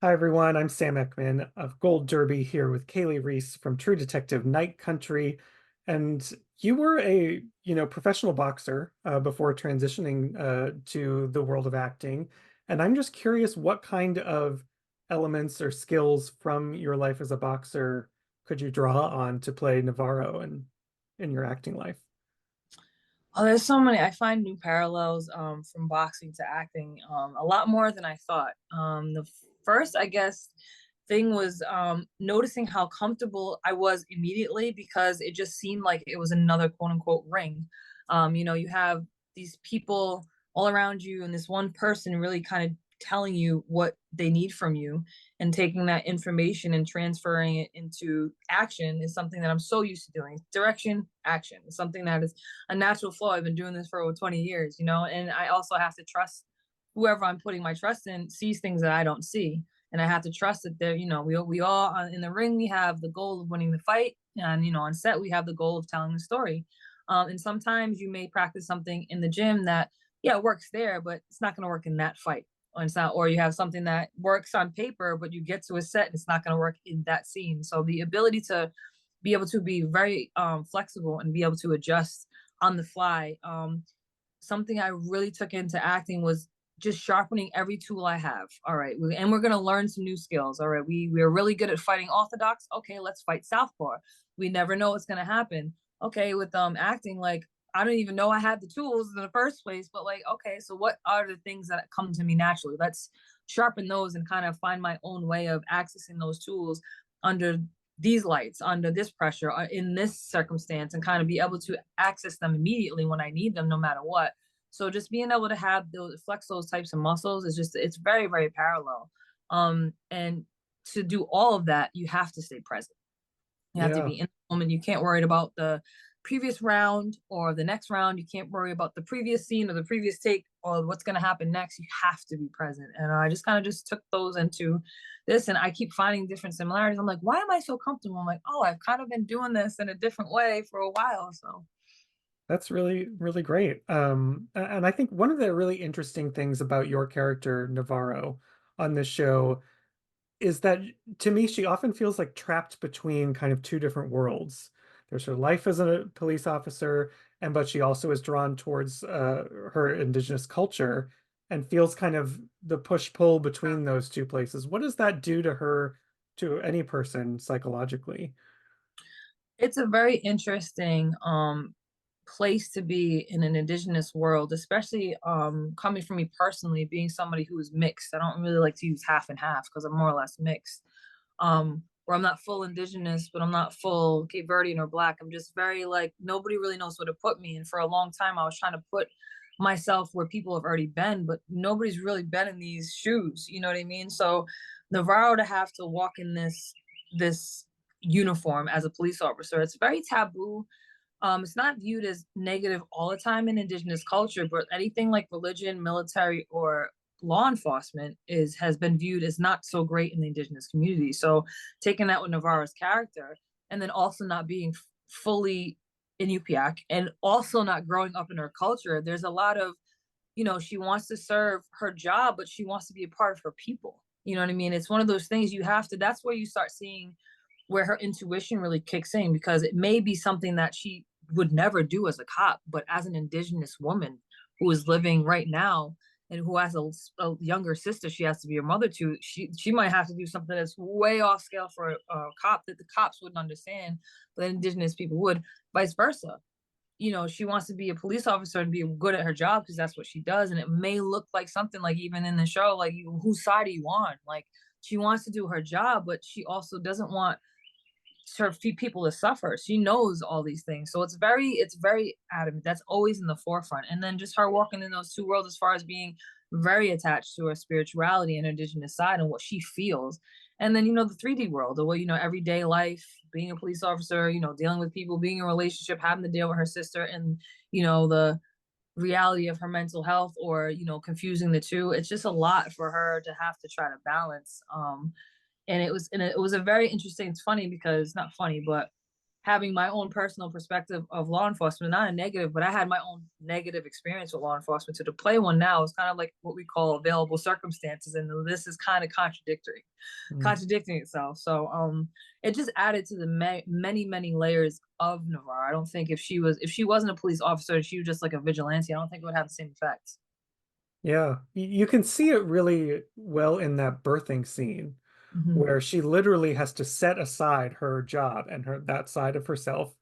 Hi everyone, I'm Sam Eckmann of Gold Derby here with Kaylee Reis from True Detective Night Country. And you were a, professional boxer before transitioning to the world of acting. And I'm just curious what kind of elements or skills from your life as a boxer could you draw on to play Navarro in your acting life? Oh, there's so many. I find new parallels from boxing to acting a lot more than I thought. The first, I guess, thing was noticing how comfortable I was immediately because it just seemed like it was another quote unquote ring. You have these people all around you, and this one person really kind of telling you what they need from you, and taking that information and transferring it into action is something that I'm so used to doing. Direction, action is something that is a natural flow. I've been doing this for over 20 years, and I also have to trust whoever I'm putting my trust in sees things that I don't see. And I have to trust that they're, we all in the ring, we have the goal of winning the fight. And, on set, we have the goal of telling the story. And sometimes you may practice something in the gym that, yeah, it works there, but it's not going to work in that fight. Or it's not, or you have something that works on paper, but you get to a set and it's not going to work in that scene. So the ability to be able to be very flexible and be able to adjust on the fly. Something I really took into acting was just sharpening every tool I have. All right, and we're gonna learn some new skills. All right, we're really good at fighting orthodox. Okay, let's fight southpaw. We never know what's gonna happen. Okay, with acting, like I don't even know I had the tools in the first place, but like, okay, so what are the things that come to me naturally? Let's sharpen those and kind of find my own way of accessing those tools under these lights, under this pressure, in this circumstance, and kind of be able to access them immediately when I need them, no matter what. So just being able to have those flex those types of muscles is just it's very, very parallel. And to do all of that, you have to stay present. You have to Yeah. be in the moment. You can't worry about the previous round or the next round. You can't worry about the previous scene or the previous take or what's going to happen next. You have to be present. And I just kind of just took those into this, and I keep finding different similarities. I'm like, why am I so comfortable? I'm like, oh, I've kind of been doing this in a different way for a while. So That's really, really great. And I think one of the really interesting things about your character, Navarro, on this show is that to me, she often feels like trapped between kind of two different worlds. There's her life as a police officer, and but she also is drawn towards her indigenous culture and feels kind of the push-pull between those two places. What does that do to her, to any person psychologically? it's a very interesting place to be in an indigenous world, especially coming from me personally, being somebody who is mixed. I don't really like to use half and half because I'm more or less mixed. Where I'm not full indigenous, but I'm not full Cape Verdean or black. I'm just very like nobody really knows where to put me. And for a long time, I was trying to put myself where people have already been, but nobody's really been in these shoes. You know what I mean? So Navarro to have to walk in this uniform as a police officer, it's very taboo. It's not viewed as negative all the time in indigenous culture, but anything like religion, military, or law enforcement is has been viewed as not so great in the indigenous community. So taking that with Navarro's character, and then also not being fully in UPIAC, and also not growing up in her culture, there's a lot of, she wants to serve her job, but she wants to be a part of her people. You know what I mean? It's one of those things you have to, that's where you start seeing where her intuition really kicks in, because it may be something that she would never do as a cop, but as an indigenous woman who is living right now and who has a younger sister she has to be a mother to, she might have to do something that's way off scale for a cop that the cops wouldn't understand, but indigenous people would, vice versa. She wants to be a police officer and be good at her job because that's what she does. And it may look like something like even in the show, like whose side are you on? Like she wants to do her job, but she also doesn't want her people to suffer. She knows all these things. So it's very adamant. That's always in the forefront. And then just her walking in those two worlds as far as being very attached to her spirituality and her indigenous side and what she feels. And then, the 3D world, the way, everyday life, being a police officer, dealing with people, being in a relationship, having to deal with her sister, and, the reality of her mental health, or, confusing the two. It's just a lot for her to have to try to balance. And it was a very interesting, it's funny because not funny, but having my own personal perspective of law enforcement, not a negative, but I had my own negative experience with law enforcement. So to play one now is kind of like what we call available circumstances, and this is kind of Mm. contradicting itself. So it just added to the many layers of Navarro. I don't think if she wasn't a police officer, she was just like a vigilante, I don't think it would have the same effects. Yeah, you can see it really well in that birthing scene Mm-hmm. where she literally has to set aside her job and her that side of herself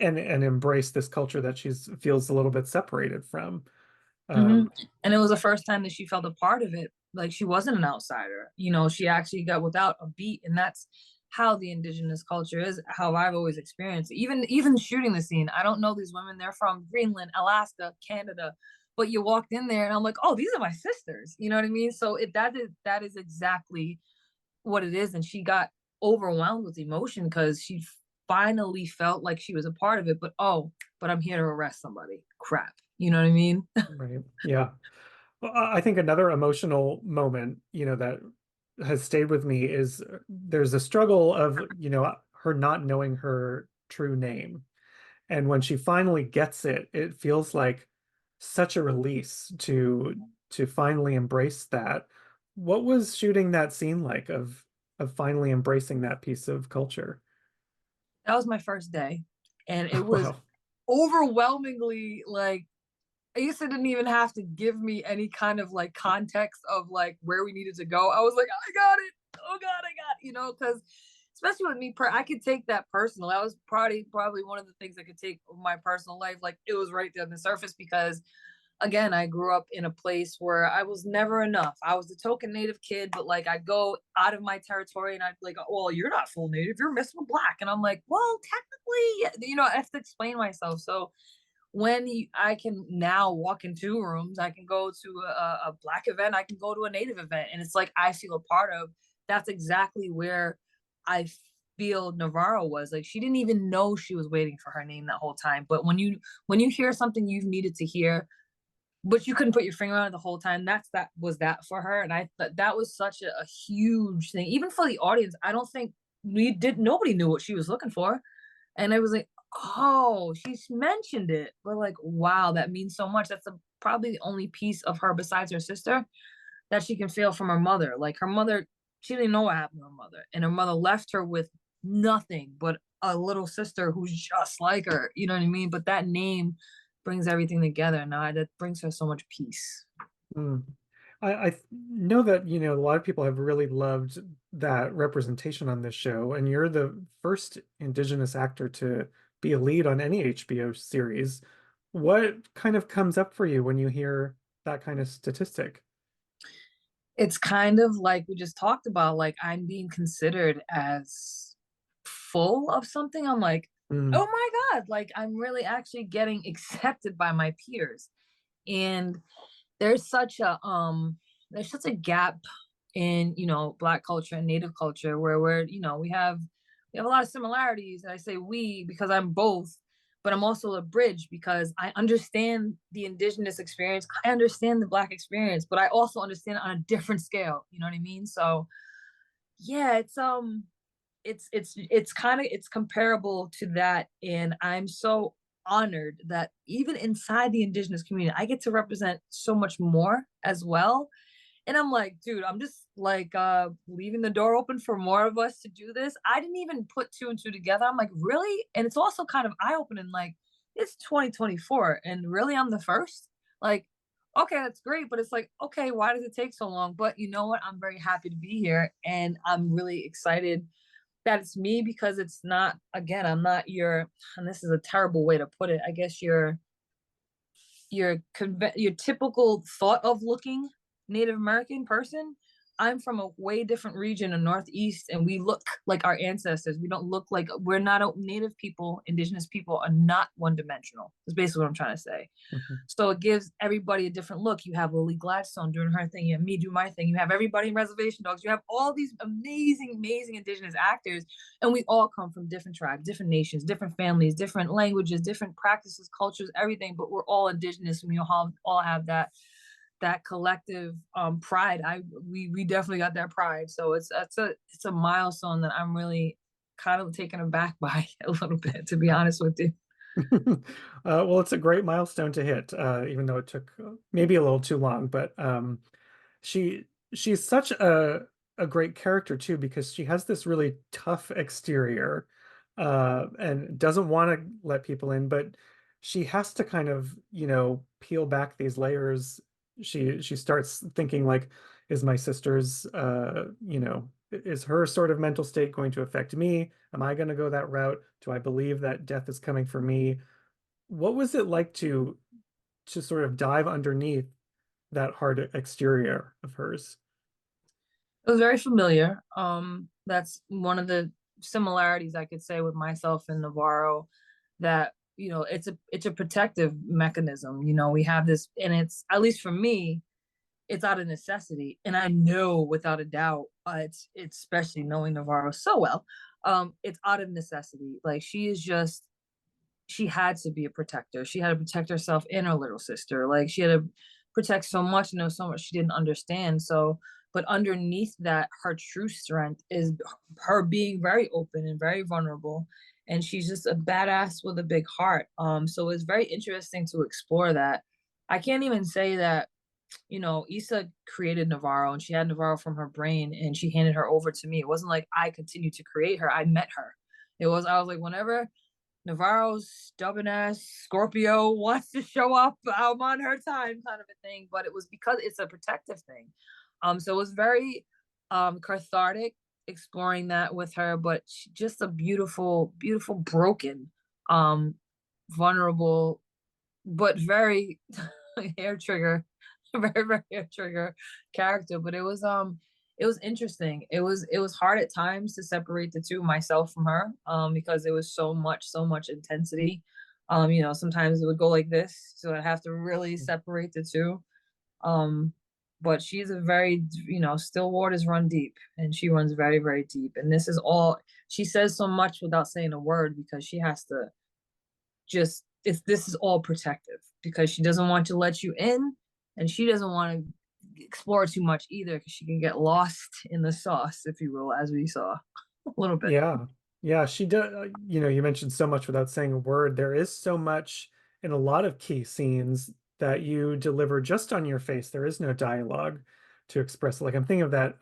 and embrace this culture that she's feels a little bit separated from. Mm-hmm. Um, And it was the first time that she felt a part of it. Like she wasn't an outsider. You know, she actually got without a beat, and that's how the indigenous culture is. How I've always experienced it. Even shooting the scene. I don't know these women. They're from Greenland, Alaska, Canada, but you walked in there, and I'm like, oh, these are my sisters. You know what I mean? So that is exactly what it is. And she got overwhelmed with emotion because she finally felt like she was a part of it. But oh, but I'm here to arrest somebody. Crap. You know what I mean? right. Yeah. Well, I think another emotional moment, that has stayed with me is there's a struggle of, her not knowing her true name. And when she finally gets it, it feels like such a release to finally embrace that. What was shooting that scene like of finally embracing that piece of culture? That was my first day, and it was Wow. overwhelmingly like Asa didn't even have to give me any kind of like context of like where we needed to go. I was like, I got it. Oh God, I got it. Because especially with me, I could take that personal. That was probably one of the things I could take of my personal life. Like it was right there on the surface because again, I grew up in a place where I was never enough. I was the token native kid, but like I go out of my territory and I'd be like, well, you're not full native, you're Mr. Black. And I'm like, well, technically, I have to explain myself. So when I can now walk in two rooms, I can go to a Black event, I can go to a native event, and it's like I feel a part of. That's exactly where I feel Navarro was. Like she didn't even know she was waiting for her name that whole time. But when you hear something you've needed to hear, but you couldn't put your finger on it the whole time. That for her, and I thought that was such a huge thing, even for the audience. I don't think we did. Nobody knew what she was looking for, and I was like, oh, she's mentioned it. But like, wow, that means so much. That's probably the only piece of her besides her sister that she can feel from her mother. Like her mother, she didn't know what happened to her mother, and her mother left her with nothing but a little sister who's just like her. You know what I mean? But that name brings everything together. Now that brings her so much peace. Mm. I know that, a lot of people have really loved that representation on this show, and you're the first Indigenous actor to be a lead on any HBO series. What kind of comes up for you when you hear that kind of statistic? It's kind of like we just talked about, like I'm being considered as full of something. I'm like, Mm, oh my God, like I'm really actually getting accepted by my peers. And there's such a gap in Black culture and Native culture where we have a lot of similarities, and I say we because I'm both, but I'm also a bridge because I understand the indigenous experience, I understand the Black experience, but I also understand it on a different scale. You know what I mean? So yeah, it's kind of it's comparable to that, and I'm so honored that even inside the indigenous community I get to represent so much more as well. And I'm like, dude, I'm just like leaving the door open for more of us to do this. I didn't even put two and two together. I'm like, really? And it's also kind of eye-opening, like it's 2024 and really I'm the first. Like, okay, that's great, but it's like, okay, why does it take so long? But you know what, I'm very happy to be here, and I'm really excited that it's me because it's not, again, I'm not your, and this is a terrible way to put it, I guess your typical thought of looking Native American person. I'm from a way different region in Northeast, and we look like our ancestors. We don't look like we're not a Native people. Indigenous people are not one dimensional. That's basically what I'm trying to say. mhm. So it gives everybody a different look. You have Lily Gladstone doing her thing. You have me do my thing. You have everybody in Reservation Dogs. You have all these amazing, amazing Indigenous actors. And we all come from different tribes, different nations, different families, different languages, different practices, cultures, everything. But we're all Indigenous, and we all have that collective pride. We definitely got that pride. So it's a milestone that I'm really kind of taken aback by a little bit, to be honest with you. Well, it's a great milestone to hit, even though it took maybe a little too long. But she she's such a great character too because she has this really tough exterior, and doesn't want to let people in, but she has to kind of, peel back these layers. She starts thinking like, is my sister's, is her sort of mental state going to affect me? Am I going to go that route? Do I believe that death is coming for me? What was it like to sort of dive underneath that hard exterior of hers? It was very familiar. That's one of the similarities I could say with myself and Navarro, that it's a protective mechanism. We have this, and it's, at least for me, it's out of necessity. And I know without a doubt, it's especially knowing Navarro so well, it's out of necessity. Like, she had to be a protector. She had to protect herself and her little sister. Like, she had to protect so much, and there was so much she didn't understand. So, but underneath that, her true strength is her being very open and very vulnerable. And she's just a badass with a big heart. So it's very interesting to explore that. I can't even say that, Issa created Navarro and she had Navarro from her brain and she handed her over to me. It wasn't like I continued to create her. I met her. I was like, whenever Navarro's stubborn ass Scorpio wants to show up, I'm on her time, kind of a thing. But it was because it's a protective thing. So it was very cathartic exploring that with her, but just a beautiful, beautiful, broken, um, vulnerable, but very hair trigger, very, very hair trigger character. But it was interesting. It was hard at times to separate the two, myself from her, because it was so much intensity. Sometimes it would go like this, so I'd have to really separate the two. Um, but she's a very, still waters run deep, and she runs very, very deep. And this is all she says so much without saying a word, because she has to just, it's this is all protective, because she doesn't want to let you in, and she doesn't want to explore too much either, because she can get lost in the sauce, if you will, as we saw a little bit. Yeah. Yeah, she does. You mentioned so much without saying a word. There is so much in a lot of key scenes that you deliver just on your face. There is no dialogue to express. Like I'm thinking of that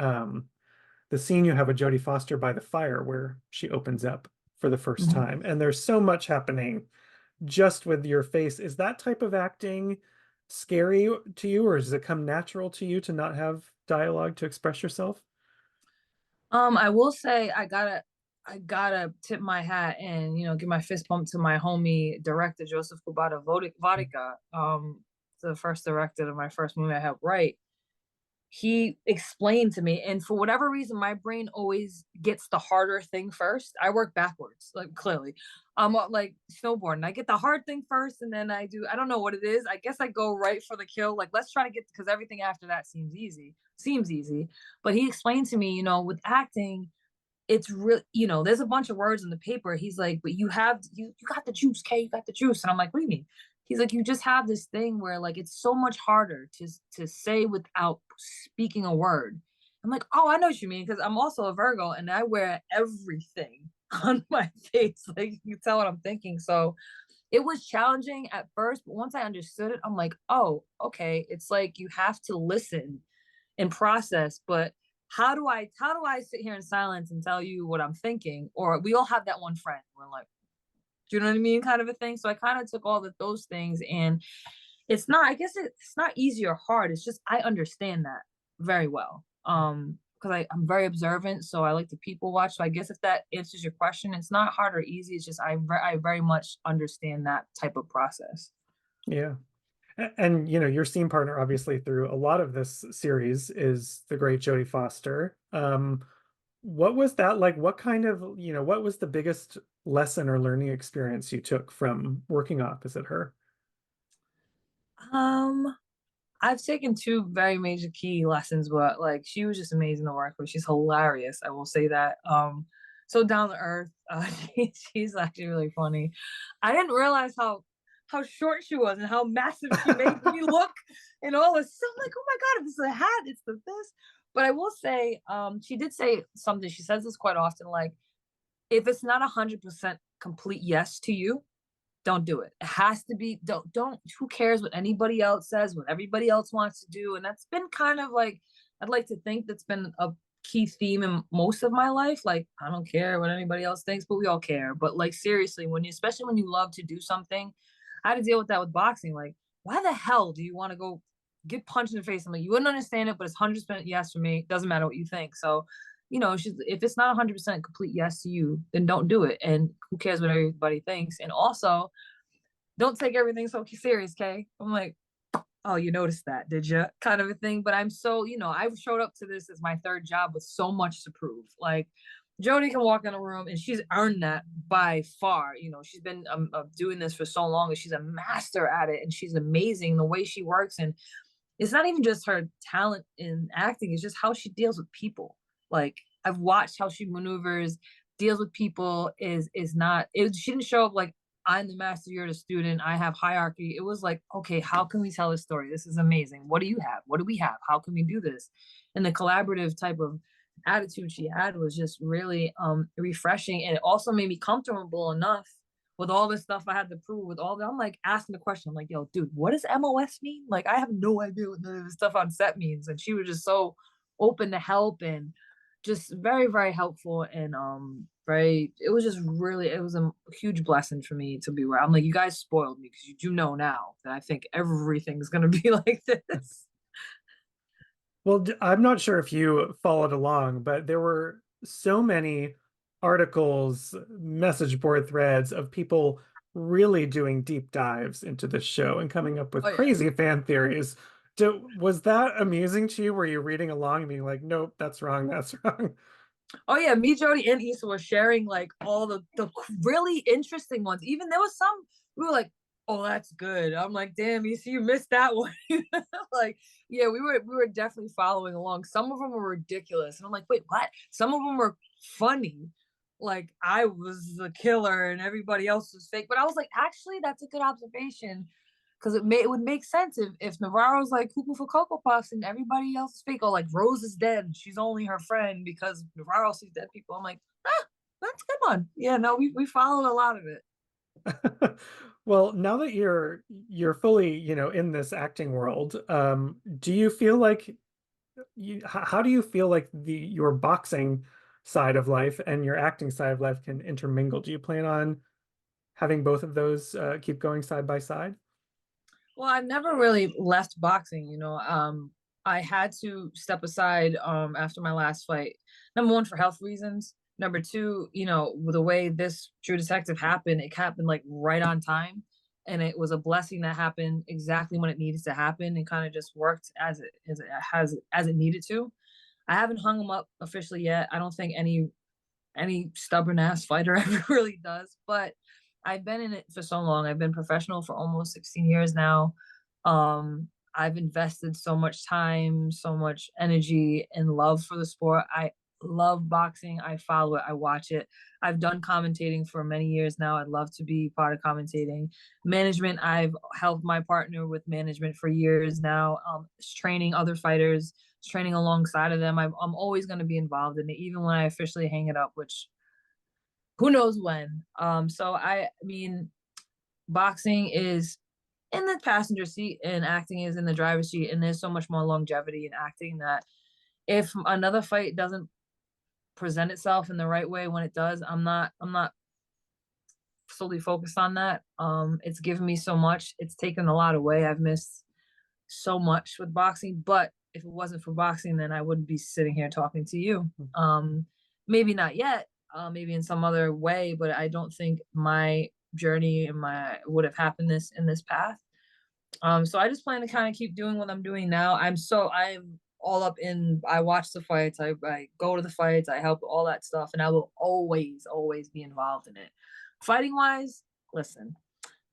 the scene you have with Jodie Foster by the fire where she opens up for the first Mhm. time. And there's so much happening just with your face. Is that type of acting scary to you, or does it come natural to you to not have dialogue to express yourself? I will say I gotta tip my hat and give my fist bump to my homie director Joseph Kubata Vodika, the first director of my first movie I helped write. He explained to me, and for whatever reason my brain always gets the harder thing first. I work backwards, like, clearly. I'm like snowboarding, I get the hard thing first, and then I don't know what it is, I guess I go right for the kill, like, let's try to get, because everything after that seems easy. But he explained to me, with acting, it's real, there's a bunch of words in the paper. He's like, but you got the juice, Kay, you got the juice. And I'm like, what do you mean? He's like, you just have this thing where, like, it's so much harder to say without speaking a word. I'm like, oh, I know what you mean, because I'm also a Virgo and I wear everything on my face. Like, you can tell what I'm thinking. So it was challenging at first, but once I understood it, I'm like, oh, okay. It's like you have to listen and process, but how do I sit here in silence and tell you what I'm thinking? Or we all have that one friend. We're like, do you know what I mean? Kind of a thing. So I kind of took all of those things, and it's not, I guess it's not easy or hard. It's just I understand that very well. Because I'm very observant, so I like to people watch. So I guess if that answers your question, it's not hard or easy. It's just I very much understand that type of process. Yeah. And your scene partner, obviously, through a lot of this series is the great Jodie Foster. What was that like? What kind of, what was the biggest lesson or learning experience you took from working opposite her? Um, I've taken two very major key lessons, but, like, she was just amazing to work with. She's hilarious, I will say that. So down to earth. She's actually really funny. I didn't realize how short she was and how massive she made me look and all this. So I'm like, oh my god, it's a hat, it's the this. But I will say, she did say something. She says this quite often, like, if it's not 100% complete yes to you, don't do it. It has to be, don't, who cares what anybody else says, what everybody else wants to do. And that's been kind of like, I'd like to think that's been a key theme in most of my life. Like, I don't care what anybody else thinks, but we all care. But like, seriously, when you, especially when you love to do something, I had to deal with that with boxing. Like, why the hell do you want to go get punched in the face? I'm like, you wouldn't understand it, but it's 100% yes for me. Doesn't matter what you think. So, if it's not 100% complete yes to you, then don't do it. And who cares what everybody thinks? And also, don't take everything so serious, Kay. I'm like, oh, you noticed that, did you? Kind of a thing. But I'm so, I've showed up to this as my third job with so much to prove. Like, Jody can walk in a room and she's earned that by far. She's been doing this for so long and she's a master at it and she's amazing the way she works. And it's not even just her talent in acting, it's just how she deals with people. Like, I've watched how she maneuvers, deals with people, is not it, she didn't show up like, I'm the master, you're the student, I have hierarchy. It was like, okay, how can we tell this story? This is amazing. What do you have? What do we have? How can we do this? And the collaborative type of attitude she had was just really refreshing. And it also made me comfortable enough with all this stuff I had to prove, with all that. I'm like asking the question, I'm like, yo, dude, what does MOS mean? Like, I have no idea what none of this stuff on set means. And she was just so open to help and just very, very helpful. And very, it was just really, it was a huge blessing for me to be where I'm like, you guys spoiled me because you do know now that I think everything's gonna be like this. Well, I'm not sure if you followed along, but there were so many articles, message board threads of people really doing deep dives into this show and coming up with Oh yeah. crazy fan theories. Was that amusing to you? Were you reading along and being like, nope, that's wrong, that's wrong? Oh yeah, me, Jody, and Issa were sharing like all the really interesting ones. Even there was some we were like, "Oh, that's good." I'm like, "Damn, you see, you missed that one." Like, yeah, we were definitely following along. Some of them were ridiculous, and I'm like, "Wait, what?" Some of them were funny. Like, I was the killer and everybody else was fake, but I was like, actually, that's a good observation because it would make sense if Navarro's like cuckoo for Cocoa Puffs and everybody else is fake. Or like Rose is dead and she's only her friend because Navarro sees dead people. I'm like, that's a good one. Yeah, no, we followed a lot of it. Well, now that you're fully, in this acting world, do you feel like how do you feel like the your boxing side of life and your acting side of life can intermingle? Do you plan on having both of those keep going side by side? Well, I've never really left boxing. I had to step aside after my last fight. Number one, for health reasons. Number two, with the way this True Detective happened, it happened like right on time. And it was a blessing that happened exactly when it needed to happen and kind of just worked as it needed to. I haven't hung him up officially yet. I don't think any stubborn ass fighter ever really does. But I've been in it for so long. I've been professional for almost 16 years now. I've invested so much time, so much energy and love for the sport. I love boxing. I follow it. I watch it. I've done commentating for many years now. I'd love to be part of commentating. Management, I've helped my partner with management for years now, training other fighters, training alongside of them. I'm always going to be involved in it, even when I officially hang it up, which who knows when. So I mean, boxing is in the passenger seat and acting is in the driver's seat, and there's so much more longevity in acting that if another fight doesn't present itself in the right way when it does, I'm not solely focused on that. It's given me so much. It's taken a lot away. I've missed so much with boxing, but if it wasn't for boxing, then I wouldn't be sitting here talking to you. Maybe not yet, maybe in some other way, but I don't think my journey and my would have happened this in this path. So I just plan to kind of keep doing what I'm doing now. I'm all up in. I watch the fights. I go to the fights. I help all that stuff, and I will always, always be involved in it. Fighting wise, listen,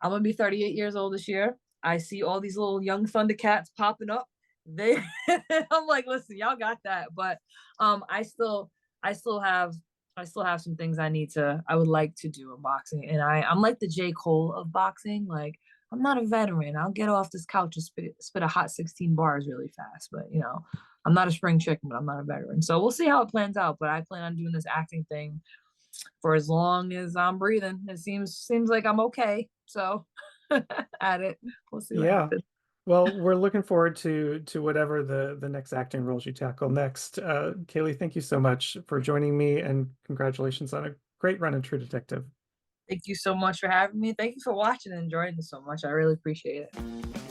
I'm gonna be 38 years old this year. I see all these little young Thundercats popping up. They, I'm like, listen, y'all got that, but I still, I still have, I still have some things I would like to do in boxing, and I'm like the J. Cole of boxing. Like, I'm not a veteran. I'll get off this couch and spit a hot 16 bars really fast, but I'm not a spring chicken, but I'm not a veteran. So we'll see how it plans out. But I plan on doing this acting thing for as long as I'm breathing. It seems like I'm okay. So at it. We'll see what Yeah. happens. Well, we're looking forward to whatever the next acting roles you tackle next. Kaylee, thank you so much for joining me, and congratulations on a great run in True Detective. Thank you so much for having me. Thank you for watching and enjoying this so much. I really appreciate it.